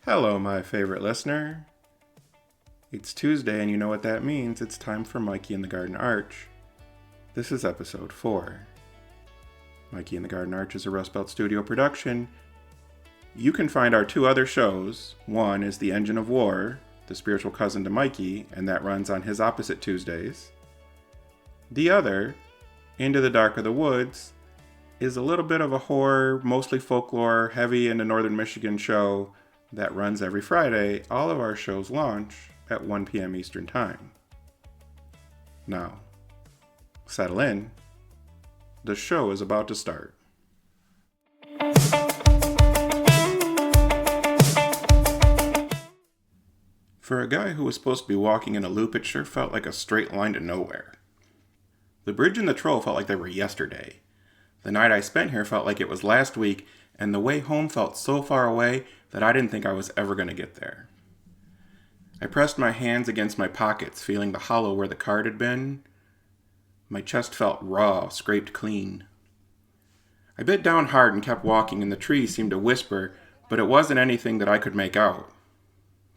Hello, my favorite listener. It's Tuesday, and you know what that means. It's time for Mikey and the Garden Arch. This is episode 4. Mikey and the Garden Arch is a Rust Belt Studio production. You can find our 2 other shows. One is The Engine of War, the spiritual cousin to Mikey, and that runs on his opposite Tuesdays. The other, Into the Dark of the Woods, is a little bit of a horror, mostly folklore, heavy into northern Michigan show that runs every Friday. All of our shows launch at 1 p.m. Eastern Time. Now, settle in. The show is about to start. For a guy who was supposed to be walking in a loop, it sure felt like a straight line to nowhere. The bridge and the troll felt like they were yesterday. The night I spent here felt like it was last week, and the way home felt so far away that I didn't think I was ever going to get there. I pressed my hands against my pockets, feeling the hollow where the card had been. My chest felt raw, scraped clean. I bit down hard and kept walking, and the trees seemed to whisper, but it wasn't anything that I could make out.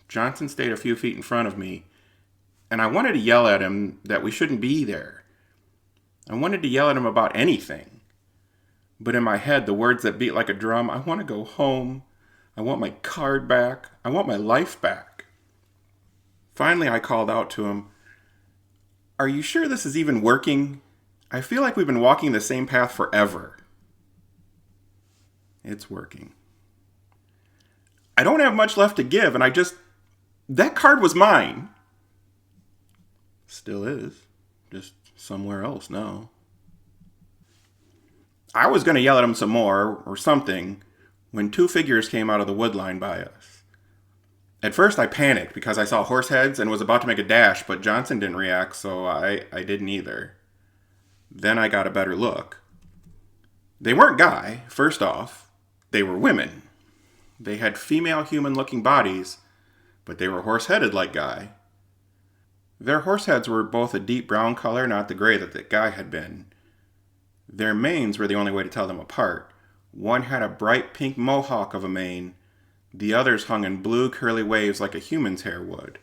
Johnson stayed a few feet in front of me, and I wanted to yell at him that we shouldn't be there. I wanted to yell at him about anything. But in my head, the words that beat like a drum: I want to go home. I want my card back. I want my life back. Finally, I called out to him, "Are you sure this is even working? I feel like we've been walking the same path forever." It's working. I don't have much left to give, and that card was mine. Still is. Just somewhere else now. I was going to yell at him some more, or something, when 2 figures came out of the wood line by us. At first I panicked because I saw horse heads and was about to make a dash, but Johnson didn't react, so I didn't either. Then I got a better look. They weren't guy, first off. They were women. They had female human-looking bodies, but they were horse-headed like guy. Their horse heads were both a deep brown color, not the gray that the guy had been. Their manes were the only way to tell them apart. One had a bright pink mohawk of a mane. The others hung in blue curly waves like a human's hair would.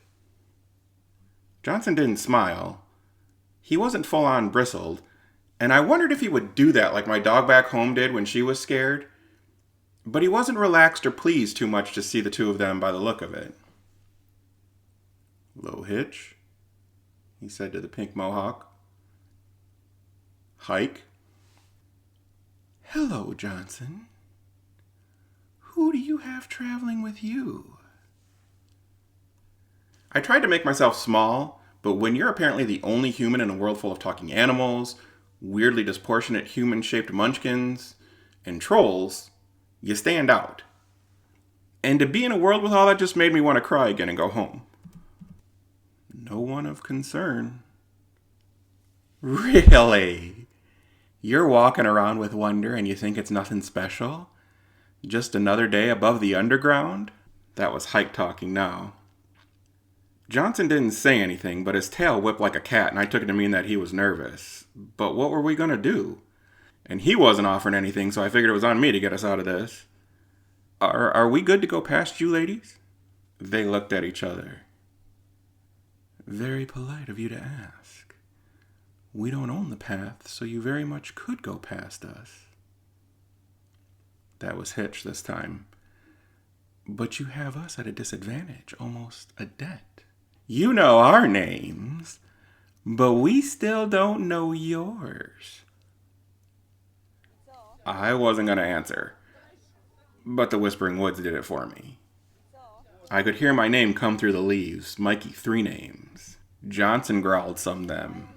Johnson didn't smile. He wasn't full-on bristled, and I wondered if he would do that like my dog back home did when she was scared. But he wasn't relaxed or pleased too much to see the 2 of them by the look of it. "Low hitch," he said to the pink mohawk. "Hike." "Hello, Johnson. Who do you have traveling with you?" I tried to make myself small, but when you're apparently the only human in a world full of talking animals, weirdly disproportionate human-shaped munchkins, and trolls, you stand out. And to be in a world with all that just made me want to cry again and go home. "No one of concern." "Really? You're walking around with wonder and you think it's nothing special? Just another day above the underground?" That was Hike talking now. Johnson didn't say anything, but his tail whipped like a cat, and I took it to mean that he was nervous. But what were we going to do? And he wasn't offering anything, so I figured it was on me to get us out of this. Are we good to go past you, ladies?" They looked at each other. "Very polite of you to ask. We don't own the path, so you very much could go past us." That was Hitch this time. "But you have us at a disadvantage, almost a debt. You know our names, but we still don't know yours." I wasn't going to answer, but the Whispering Woods did it for me. I could hear my name come through the leaves. Mikey, 3 names. Johnson growled some them.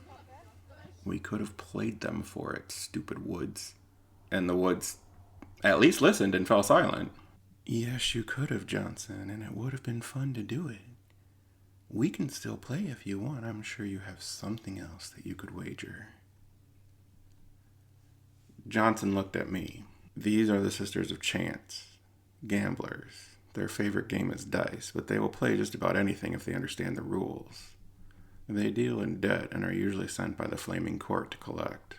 We could have played them for it, stupid woods. And the woods at least listened and fell silent. "Yes, you could have, Johnson, and it would have been fun to do it. We can still play if you want. I'm sure you have something else that you could wager." Johnson looked at me. "These are the Sisters of Chance, gamblers. Their favorite game is dice, but they will play just about anything if they understand the rules. They deal in debt and are usually sent by the Flaming Court to collect."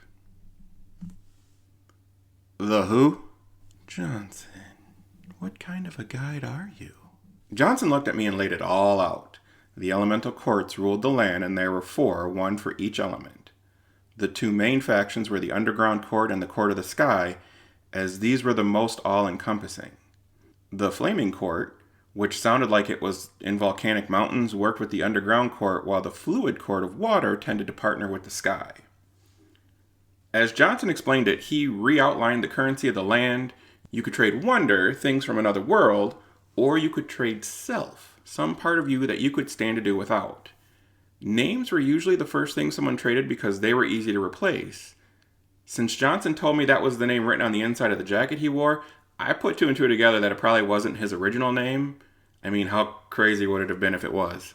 "The who?" "Johnson, what kind of a guide are you? Johnson looked at me and laid it all out. The elemental courts ruled the land, and there were 4, one for each element. The 2 main factions were the underground court and the court of the sky, as these were the most all-encompassing. The flaming court, which sounded like it was in volcanic mountains, worked with the underground court, while the fluid court of water tended to partner with the sky. As Johnson explained it, he re-outlined the currency of the land. You could trade wonder, things from another world, or you could trade self, some part of you that you could stand to do without. Names were usually the first thing someone traded because they were easy to replace. Since Johnson told me that was the name written on the inside of the jacket he wore, I put 2 and 2 together that it probably wasn't his original name. I mean, how crazy would it have been if it was?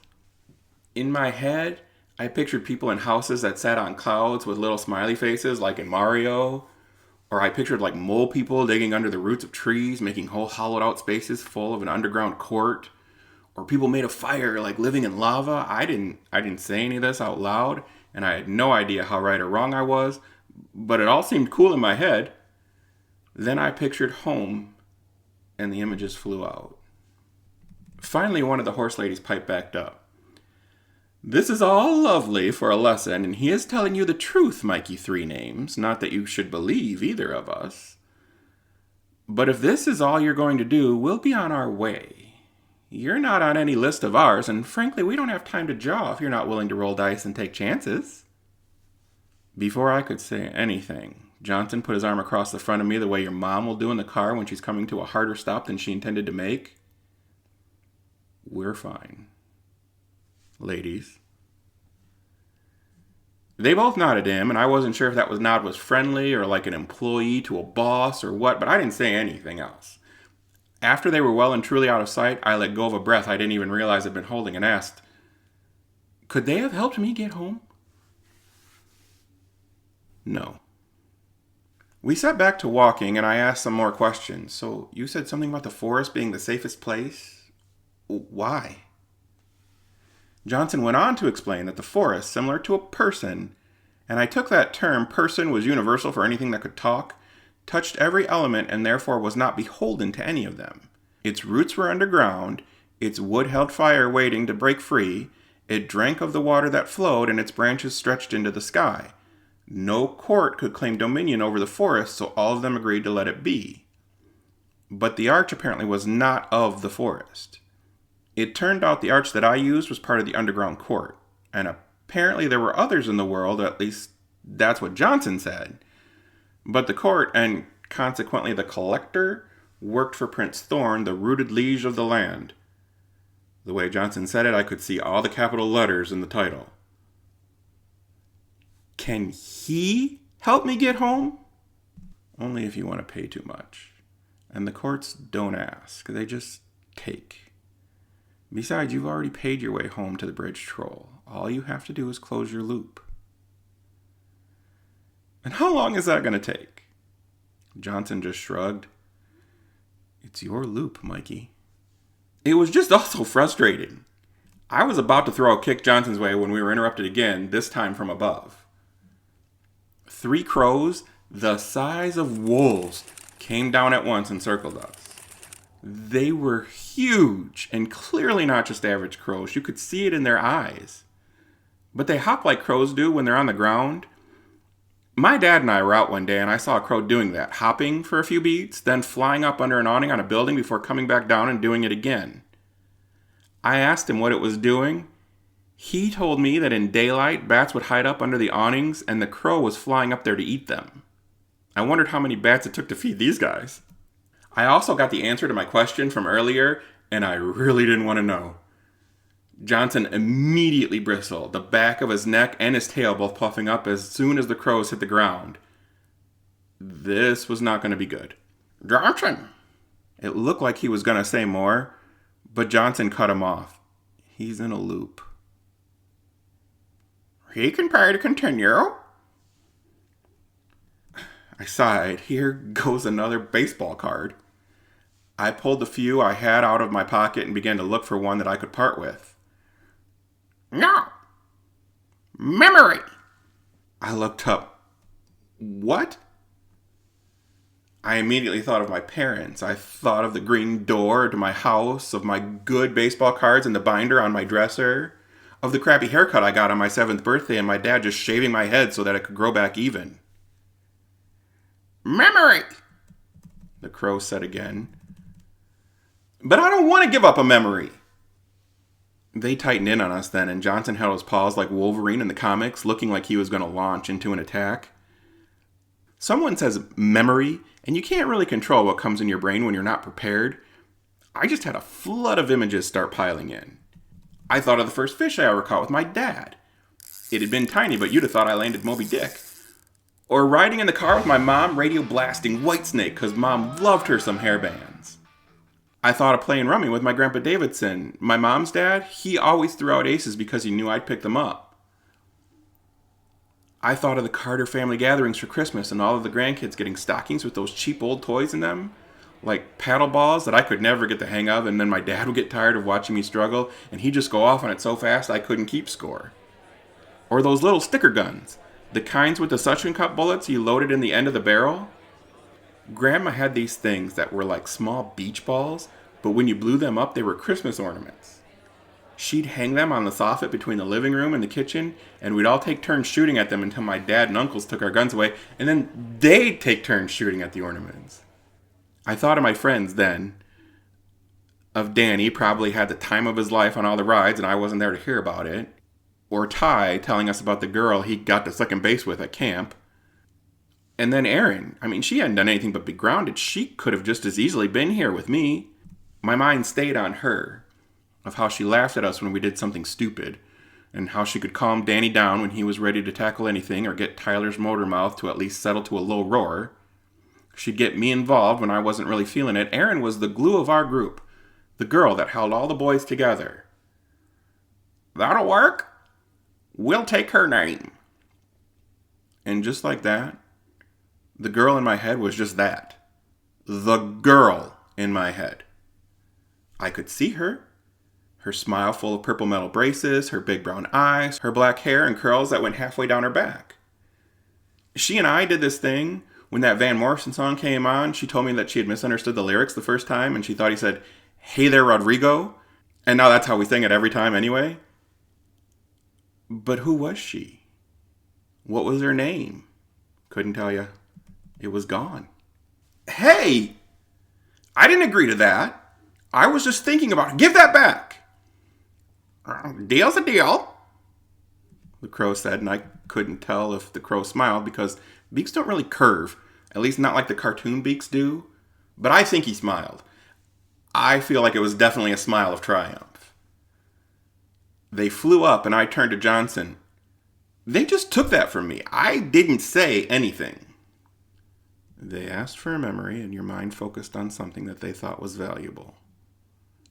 In my head, I pictured people in houses that sat on clouds with little smiley faces like in Mario. Or I pictured like mole people digging under the roots of trees, making whole hollowed out spaces full of an underground court. Or people made of fire, like living in lava. I didn't say any of this out loud, and I had no idea how right or wrong I was, but it all seemed cool in my head. Then I pictured home, and the images flew out. Finally, one of the horse ladies piped back up. This is all lovely for a lesson, and he is telling you the truth, Mikey 3 names, not that you should believe either of us. But if this is all you're going to do, we'll be on our way. You're not on any list of ours, and frankly, we don't have time to jaw if you're not willing to roll dice and take chances. Before I could say anything, Johnson put his arm across the front of me the way your mom will do in the car when she's coming to a harder stop than she intended to make. We're fine. Ladies. They both nodded him, and I wasn't sure if that nod was friendly or like an employee to a boss or what, but I didn't say anything else. After they were well and truly out of sight, I let go of a breath I didn't even realize I'd been holding and asked, could they have helped me get home? No. We sat back to walking, and I asked some more questions. So you said something about the forest being the safest place? Why? Johnson went on to explain that the forest, similar to a person, and I took that term, person was universal for anything that could talk, touched every element and therefore was not beholden to any of them. Its roots were underground, its wood held fire waiting to break free, it drank of the water that flowed, and its branches stretched into the sky. No court could claim dominion over the forest, so all of them agreed to let it be. But the arch apparently was not of the forest. It turned out the arch that I used was part of the underground court, and apparently there were others in the world, at least that's what Johnson said. But the court, and consequently the collector, worked for Prince Thorn, the rooted liege of the land. The way Johnson said it, I could see all the capital letters in the title. Can he help me get home? Only if you want to pay too much. And the courts don't ask, they just take. Besides, you've already paid your way home to the bridge troll. All you have to do is close your loop. And how long is that going to take? Johnson just shrugged. It's your loop, Mikey. It was just also frustrating. I was about to throw a kick Johnson's way when we were interrupted again, this time from above. 3 crows, the size of wolves, came down at once and circled us. They were huge and clearly not just average crows. You could see it in their eyes. But they hop like crows do when they're on the ground. My dad and I were out one day and I saw a crow doing that, hopping for a few beats, then flying up under an awning on a building before coming back down and doing it again. I asked him what it was doing. He told me that in daylight, bats would hide up under the awnings and the crow was flying up there to eat them. I wondered how many bats it took to feed these guys. I also got the answer to my question from earlier, and I really didn't want to know. Johnson immediately bristled, the back of his neck and his tail both puffing up as soon as the crows hit the ground. This was not going to be good. Johnson! It looked like he was going to say more, but Johnson cut him off. He's in a loop. He can pay to continue. I sighed. Here goes another baseball card. I pulled the few I had out of my pocket and began to look for one that I could part with. No. Memory. I looked up. What? I immediately thought of my parents. I thought of the green door to my house, of my good baseball cards in the binder on my dresser, of the crappy haircut I got on my 7th birthday and my dad just shaving my head so that it could grow back even. Memory, the crow said again. But I don't want to give up a memory. They tightened in on us then, and Johnson held his paws like Wolverine in the comics, looking like he was going to launch into an attack. Someone says memory, and you can't really control what comes in your brain when you're not prepared. I just had a flood of images start piling in. I thought of the first fish I ever caught with my dad. It had been tiny, but you'd have thought I landed Moby Dick. Or riding in the car with my mom, radio blasting Whitesnake because mom loved her some hairbands. I thought of playing rummy with my Grandpa Davidson. My mom's dad, he always threw out aces because he knew I'd pick them up. I thought of the Carter family gatherings for Christmas and all of the grandkids getting stockings with those cheap old toys in them, like paddle balls that I could never get the hang of, and then my dad would get tired of watching me struggle, and he'd just go off on it so fast I couldn't keep score. Or those little sticker guns, the kinds with the suction cup bullets you loaded in the end of the barrel. Grandma had these things that were like small beach balls, but when you blew them up, they were Christmas ornaments. She'd hang them on the soffit between the living room and the kitchen, and we'd all take turns shooting at them until my dad and uncles took our guns away, and then they'd take turns shooting at the ornaments. I thought of my friends then. Of Danny, probably had the time of his life on all the rides, and I wasn't there to hear about it. Or Ty telling us about the girl he got to second base with at camp. And then Erin. I mean, she hadn't done anything but be grounded. She could have just as easily been here with me. My mind stayed on her, of how she laughed at us when we did something stupid, and how she could calm Danny down when he was ready to tackle anything or get Tyler's motor mouth to at least settle to a low roar. She'd get me involved when I wasn't really feeling it. Erin was the glue of our group, the girl that held all the boys together. That'll work. We'll take her name. And just like that, the girl in my head was just that. The girl in my head. I could see her. Her smile full of purple metal braces, her big brown eyes, her black hair and curls that went halfway down her back. She and I did this thing. When that Van Morrison song came on, she told me that she had misunderstood the lyrics the first time, and she thought he said, "Hey there, Rodrigo." And now that's how we sing it every time anyway. But who was she? What was her name? Couldn't tell you. It was gone. Hey! I didn't agree to that. I was just thinking about it. Give that back. Deal's a deal, the crow said, and I couldn't tell if the crow smiled because beaks don't really curve, at least not like the cartoon beaks do. But I think he smiled. I feel like it was definitely a smile of triumph. They flew up and I turned to Johnson. They just took that from me. I didn't say anything. They asked for a memory and your mind focused on something that they thought was valuable.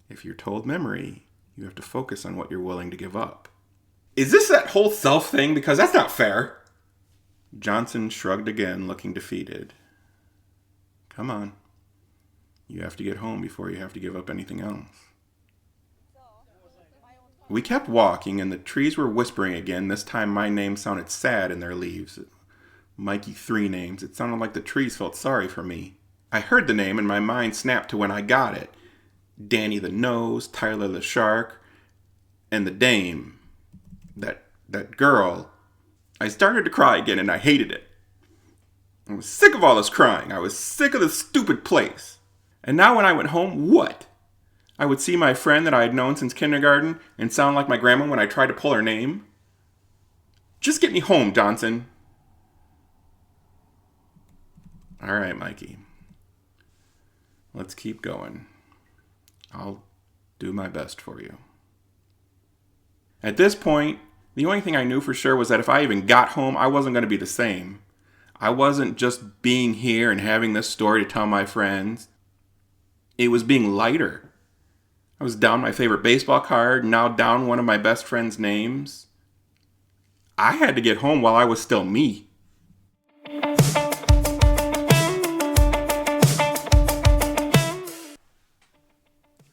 If you're told memory, you have to focus on what you're willing to give up. Is this that whole self thing? Because that's not fair. Johnson shrugged again, looking defeated. Come on. You have to get home before you have to give up anything else. We kept walking, and the trees were whispering again. This time my name sounded sad in their leaves. Mikey, 3 names. It sounded like the trees felt sorry for me. I heard the name, and my mind snapped to when I got it. Danny the Nose, Tyler the Shark, and the Dame. That girl. I started to cry again, and I hated it. I was sick of all this crying. I was sick of this stupid place. And now when I went home, what? I would see my friend that I had known since kindergarten and sound like my grandma when I tried to pull her name. Just get me home, Johnson. All right, Mikey. Let's keep going. I'll do my best for you. At this point, the only thing I knew for sure was that if I even got home, I wasn't going to be the same. I wasn't just being here and having this story to tell my friends. It was being lighter. I was down my favorite baseball card, now down one of my best friend's names. I had to get home while I was still me.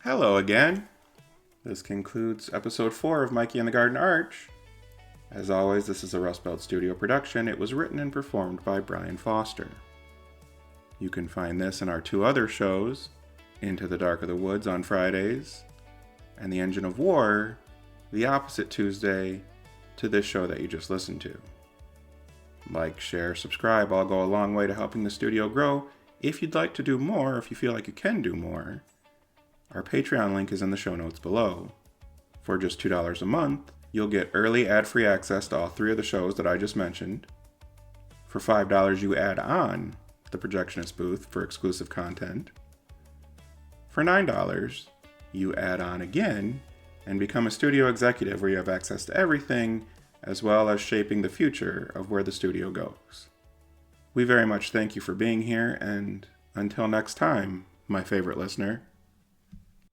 Hello again. This concludes episode 4 of Mikey and the Garden Arch. As always, this is a Rust Belt Studio production. It was written and performed by Bryan Foster. You can find this and our 2 other shows, Into the Dark of the Woods on Fridays, and The Engine of War, the opposite Tuesday to this show that you just listened to. Like, share, subscribe, all go a long way to helping the studio grow. If you'd like to do more, if you feel like you can do more, our Patreon link is in the show notes below. For just $2 a month, you'll get early ad-free access to all 3 of the shows that I just mentioned. For $5, you add on the Projectionist booth for exclusive content. For $9, you add on again and become a studio executive where you have access to everything, as well as shaping the future of where the studio goes. We very much thank you for being here, and until next time, my favorite listener,